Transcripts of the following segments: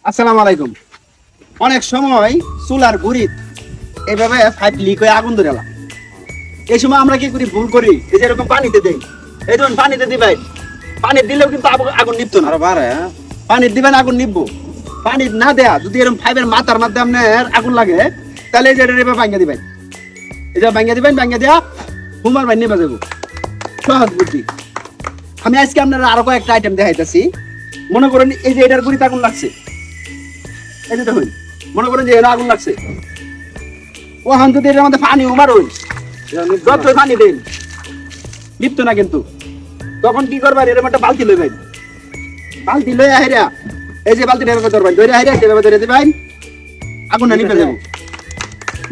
আসসালামু আলাইকুম। অনেক সময় চুলার গুড়িত এইভাবে ফাইভ লিক হয়ে আগুন ধরে এলাম। এই সময় আমরা কি করি, ভুল করি, এই যে এরকম পানিতে দেই। এই ধরুন পানিতে দিবেন, পানি দিলেও কিন্তু আগুন নিবতো না। পানি দিবেন, আগুন নিববো। পানি না দেয়া যদি এরকম ফাইভের মাথার মধ্যে আপনার আগুন লাগে, তাহলে এই যে এভাবে ভাঙিয়ে দিবেন, এই যে ভাঙিয়ে দিবেন, ভাঙিয়ে দেওয়া হুমার ভাই নেমে যাবো। সহজ বুদ্ধি। আমি আজকে আপনারা আরো কয়েকটা আইটেম দেখাইতেছি। মনে করেন এই যে এটার গুড়িতে আগুন লাগছে, এই যে দেখুন, মনে করেন যে এর আগুন লাগছে, ওখান যদি এর মধ্যে পানি উমারুন, যত পানি দেন লিপ্ত না কিন্তু। তখন কি করবেন, এরকম একটা বালতি লইবেন, বালতি লইয়া হেরা এই যে বালতিটা এভাবে ধরবেন, ধরে হেরা এভাবে ধরে দিবেন, আগুনটা নিভে যাবো।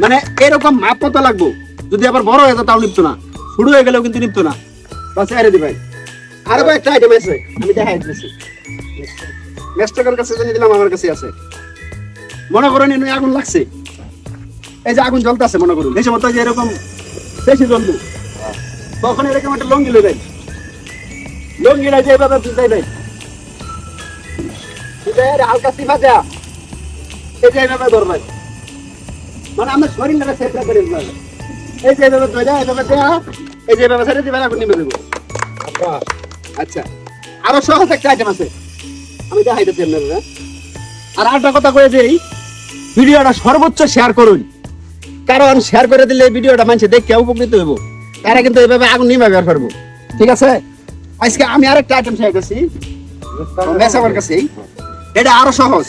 মানে এরকম মাপ মতো লাগবো। যদি আবার বড় হয়ে যায় তাও নিপ্ত না, শুরু হয়ে গেলেও কিন্তু নিপ্ত না। বাস হেরে দিবেন। আরো একটা আইটেম আছে, আমি দেখাই দিচ্ছি। মেস্টকের কাছে জানিয়ে দিলাম, আমার কাছে আছে। মনে করেন এনে আগুন লাগছে, এই যে আগুন জ্বলতেছে, মনে করুন এই সময় যে এরকম বেশি জ্বলবো, তখন এরকম একটা লঙ্গি লইবেন, লঙ্গিটা যে এভাবে ভিজাইবেন, হালকা সিফা দেয়া এই যে এভাবে ধরবেন। মানে আমার শরীরটাকে সেফরা করে দিবেন। এই যে এভাবে ধরে এভাবে দেয়া, এই যে এভাবে ছেড়ে দিবেন, আগুন নিভে দেবো। আচ্ছা, আরো সহজ একটা আইটেম আছে, আমি দেখাইতেছি আপনারা। আর আরেকটা কথা কয়ে দেই, ভিডিওটা সর্বোচ্চ শেয়ার করুন, কারণ শেয়ার করে দিলে ভিডিওটা মানুষ দেখে উপকৃত হইব। তারা কিন্তু এইভাবে আগুন নিয়ে ব্যবহার করবো। ঠিক আছে, আজকে আমি আরেকটা আইটেম শেয়ার করছি মেসাবার কাছে, এটা আরো সহজ।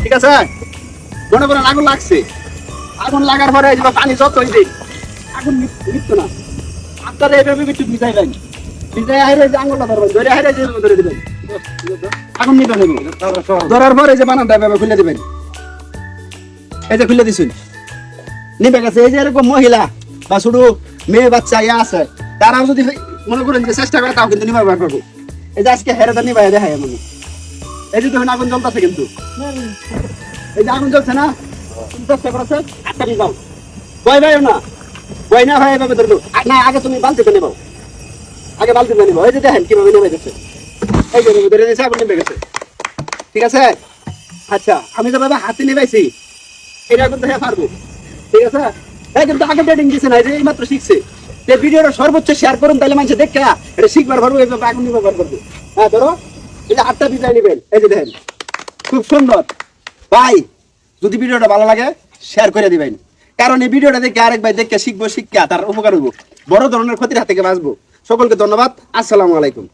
ঠিক আছে, মনে করেন আগুন লাগছে, আগুন লাগার পরে পানি যত হয়ে যায় আগুন লিপ্ত না, আপনারা এইভাবে একটু ভিজাইবেন, ভিজাই হাইরে যে আঙুলটা ধরবেন, ধরে হাইরে যে ধরে দিবেন, আগুন নিবে নেব। ধরার পরে যে বানানটা এভাবে খুলে দিবেন, এই যে খুলে দিছুন, নিবে গেছে। এই যে এরকম মহিলা বা ছোট মেয়ে বাচ্চা ইয়া আছে, তারাও যদি মনে করেন যে চেষ্টা করে, তাও কিন্তু নিবা ব্যবহার করবো। এই যে আজকে হেরে নিবা দেখাই এমন। এই যে দেখুন আগুন জ্বলতেছে কিন্তু, এই যে আগুন জ্বলছে না, চেষ্টা করেছে আটটা নিয়ে যাও, ভয় ভাইও না, ভয় না হয় এভাবে ধরবো না। আগে তুমি বালতিতে নেবো, আগে বালতিতে নেবো। এই যে দেখেন কিভাবে নেমে গেছে, এই যে ধরে দিয়েছে, আগুন নেমে গেছে। ঠিক আছে, আচ্ছা আমি যেভাবে হাতে নেবাইছি এটা কিন্তু হ্যাঁ পারবো। ঠিক আছে, এই কিন্তু আগে ট্রেনিং দিচ্ছে না, এই যে এই মাত্র শিখছে। যে ভিডিওটা সর্বোচ্চ শেয়ার করুন, তাহলে মানুষ দেখে এটা শিখবার পারবো, এইভাবে আগুন ব্যবহার করবো। হ্যাঁ ধরো, এই যে আটটা বিদায় নেবেন, এই যে দেখেন খুব সুন্দর। ভাই যদি ভিডিওটা ভালো লাগে শেয়ার করে দিবেন, কারণ এই ভিডিওটা দেখে আরেক ভাই দেখে শিখবো, শিক্ষা তার উপকার হইব, বড় ধরনের ক্ষতির হাত থেকে বাঁচবো। সকলকে ধন্যবাদ। আসসালামু আলাইকুম।